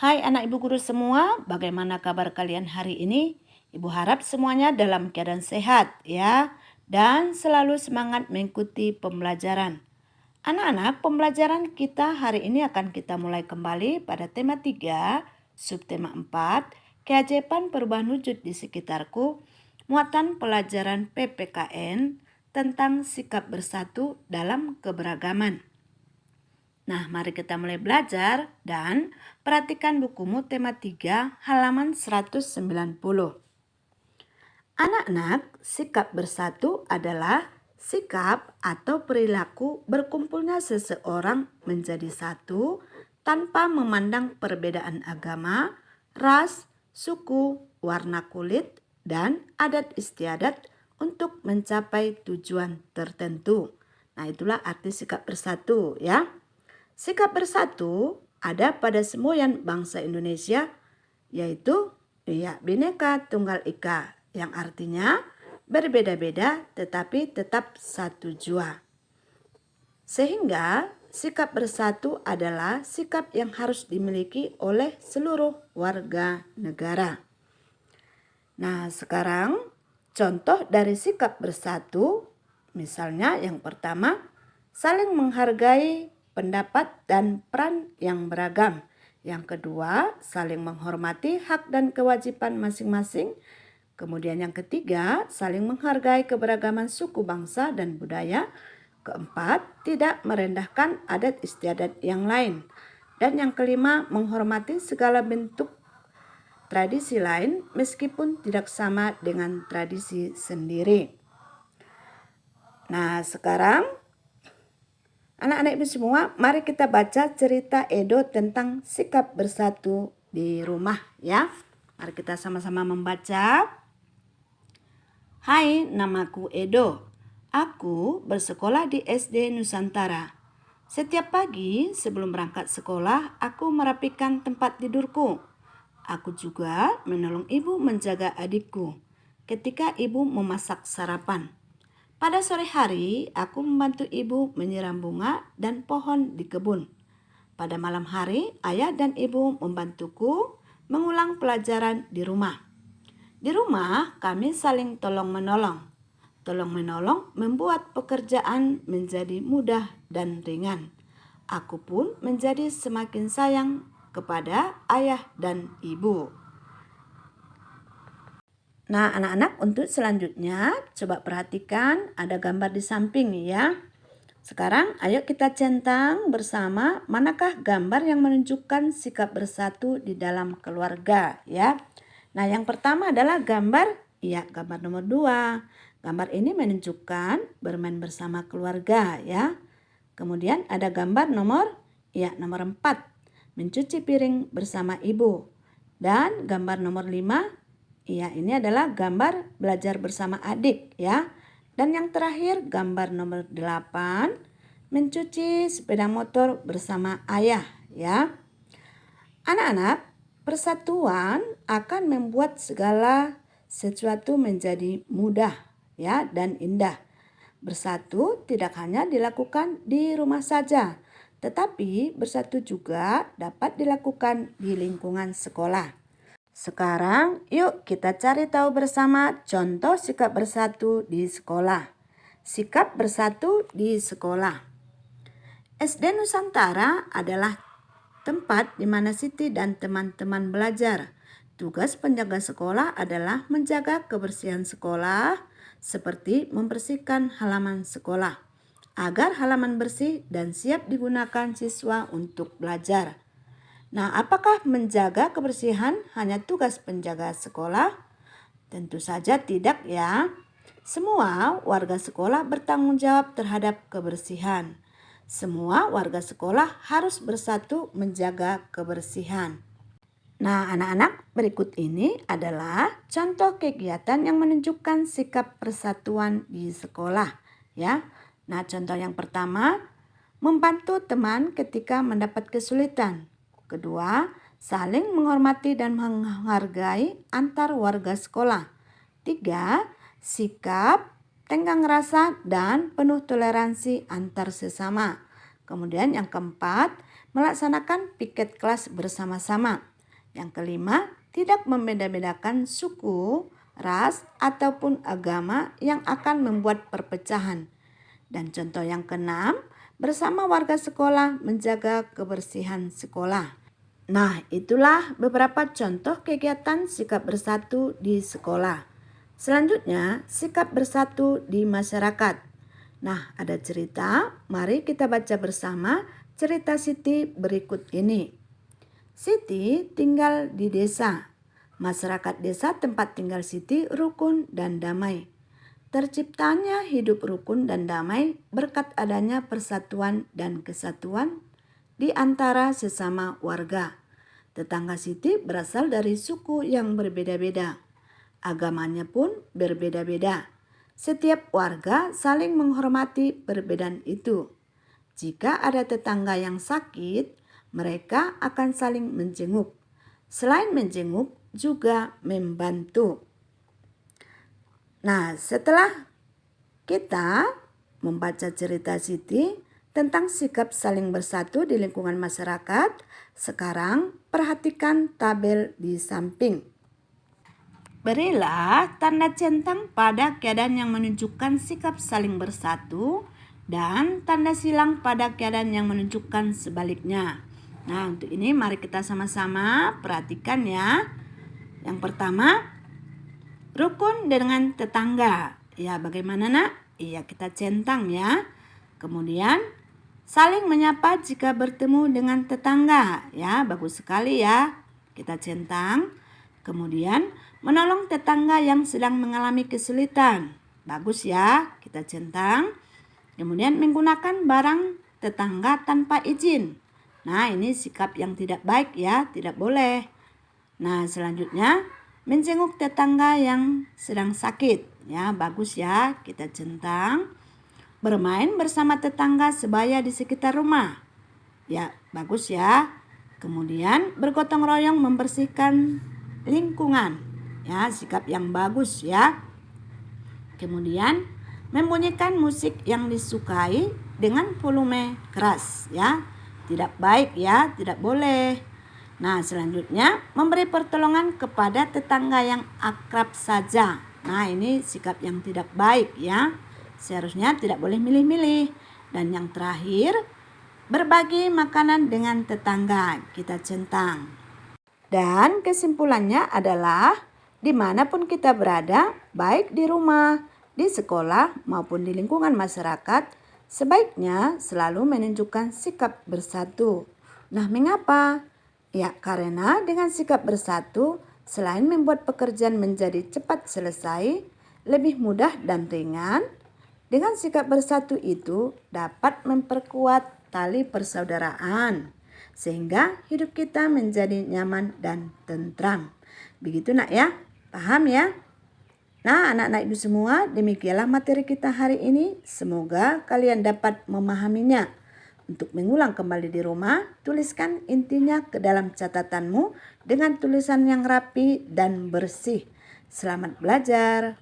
Hai anak ibu guru semua, bagaimana kabar kalian hari ini? Ibu harap semuanya dalam keadaan sehat ya, dan selalu semangat mengikuti pembelajaran. Anak-anak, pembelajaran kita hari ini akan kita mulai kembali pada tema 3, subtema 4, keajaiban perubahan wujud di sekitarku, muatan pelajaran PPKN tentang sikap bersatu dalam keberagaman. Nah, mari kita mulai belajar dan perhatikan bukumu tema 3 halaman 190. Anak-anak, sikap bersatu adalah sikap atau perilaku berkumpulnya seseorang menjadi satu tanpa memandang perbedaan agama, ras, suku, warna kulit, dan adat istiadat untuk mencapai tujuan tertentu. Nah, itulah arti sikap bersatu ya. Sikap bersatu ada pada semboyan bangsa Indonesia, yaitu Bhinneka Tunggal Ika, yang artinya berbeda-beda tetapi tetap satu jua. Sehingga sikap bersatu adalah sikap yang harus dimiliki oleh seluruh warga negara. Nah, sekarang contoh dari sikap bersatu, misalnya yang pertama, saling menghargai pendapat dan peran yang beragam. Yang kedua, saling menghormati hak dan kewajiban masing-masing. Kemudian yang ketiga, saling menghargai keberagaman suku, bangsa, dan budaya. Keempat, tidak merendahkan adat istiadat yang lain. Dan yang kelima, menghormati segala bentuk tradisi lain meskipun tidak sama dengan tradisi sendiri. Nah, sekarang anak-anak ibu semua, mari kita baca cerita Edo tentang sikap bersatu di rumah ya. Mari kita sama-sama membaca. Hai, namaku Edo. Aku bersekolah di SD Nusantara. Setiap pagi sebelum berangkat sekolah, aku merapikan tempat tidurku. Aku juga menolong ibu menjaga adikku ketika ibu memasak sarapan. Pada sore hari, aku membantu ibu menyiram bunga dan pohon di kebun. Pada malam hari, ayah dan ibu membantuku mengulang pelajaran di rumah. Di rumah, kami saling tolong-menolong. Tolong-menolong membuat pekerjaan menjadi mudah dan ringan. Aku pun menjadi semakin sayang kepada ayah dan ibu. Nah, anak-anak, untuk selanjutnya coba perhatikan ada gambar di samping ya. Sekarang ayo kita centang bersama manakah gambar yang menunjukkan sikap bersatu di dalam keluarga ya. Nah, yang pertama adalah gambar nomor 2. Gambar ini menunjukkan bermain bersama keluarga ya. Kemudian ada gambar nomor 4, mencuci piring bersama ibu. Dan gambar nomor 5, ini adalah gambar belajar bersama adik ya. Dan yang terakhir gambar nomor 8, mencuci sepeda motor bersama ayah ya. Anak-anak, persatuan akan membuat segala sesuatu menjadi mudah ya dan indah. Bersatu tidak hanya dilakukan di rumah saja, tetapi bersatu juga dapat dilakukan di lingkungan sekolah. Sekarang yuk kita cari tahu bersama contoh sikap bersatu di sekolah. Sikap bersatu di sekolah. SD Nusantara adalah tempat di mana Siti dan teman-teman belajar. Tugas penjaga sekolah adalah menjaga kebersihan sekolah, seperti membersihkan halaman sekolah, agar halaman bersih dan siap digunakan siswa untuk belajar. Nah, apakah menjaga kebersihan hanya tugas penjaga sekolah? Tentu saja tidak ya. Semua warga sekolah bertanggung jawab terhadap kebersihan. Semua warga sekolah harus bersatu menjaga kebersihan. Nah, anak-anak, berikut ini adalah contoh kegiatan yang menunjukkan sikap persatuan di sekolah ya. Nah, contoh yang pertama, membantu teman ketika mendapat kesulitan. Kedua, saling menghormati dan menghargai antar warga sekolah. 3, sikap tenggang rasa dan penuh toleransi antar sesama. Kemudian yang keempat, melaksanakan piket kelas bersama-sama. Yang kelima, tidak membeda-bedakan suku, ras, ataupun agama yang akan membuat perpecahan. Dan contoh yang keenam, bersama warga sekolah menjaga kebersihan sekolah. Nah, itulah beberapa contoh kegiatan sikap bersatu di sekolah. Selanjutnya, sikap bersatu di masyarakat. Nah, ada cerita, mari kita baca bersama cerita Siti berikut ini. Siti tinggal di desa. Masyarakat desa tempat tinggal Siti rukun dan damai. Terciptanya hidup rukun dan damai berkat adanya persatuan dan kesatuan di antara sesama warga. Tetangga Siti berasal dari suku yang berbeda-beda. Agamanya pun berbeda-beda. Setiap warga saling menghormati perbedaan itu. Jika ada tetangga yang sakit, mereka akan saling menjenguk. Selain menjenguk, juga membantu. Nah, setelah kita membaca cerita Siti tentang sikap saling bersatu di lingkungan masyarakat, sekarang perhatikan tabel di samping. Berilah tanda centang pada keadaan yang menunjukkan sikap saling bersatu dan tanda silang pada keadaan yang menunjukkan sebaliknya. Nah, untuk ini mari kita sama-sama perhatikan ya. Yang pertama, rukun dengan tetangga. Ya, bagaimana nak? Iya, kita centang ya. Kemudian, saling menyapa jika bertemu dengan tetangga. Ya, bagus sekali ya. Kita centang. Kemudian, menolong tetangga yang sedang mengalami kesulitan. Bagus ya, kita centang. Kemudian, menggunakan barang tetangga tanpa izin. Nah, ini sikap yang tidak baik ya, tidak boleh. Nah, selanjutnya, menjenguk tetangga yang sedang sakit. Ya, bagus ya, kita centang. Bermain bersama tetangga sebaya di sekitar rumah. Ya, bagus ya. Kemudian bergotong royong membersihkan lingkungan. Ya, sikap yang bagus ya. Kemudian membunyikan musik yang disukai dengan volume keras ya. Tidak baik ya, tidak boleh. Nah, selanjutnya memberi pertolongan kepada tetangga yang akrab saja. Nah, ini sikap yang tidak baik ya. Seharusnya tidak boleh milih-milih. Dan yang terakhir, berbagi makanan dengan tetangga. Kita centang. Dan kesimpulannya adalah dimanapun kita berada, baik di rumah, di sekolah maupun di lingkungan masyarakat, sebaiknya selalu menunjukkan sikap bersatu. Nah, mengapa? Ya, karena dengan sikap bersatu, selain membuat pekerjaan menjadi cepat selesai, lebih mudah dan ringan, dengan sikap bersatu itu dapat memperkuat tali persaudaraan, sehingga hidup kita menjadi nyaman dan tentram. Begitu nak ya, paham ya? Nah, anak-anak ibu semua, demikianlah materi kita hari ini. Semoga kalian dapat memahaminya. Untuk mengulang kembali di rumah, tuliskan intinya ke dalam catatanmu dengan tulisan yang rapi dan bersih. Selamat belajar.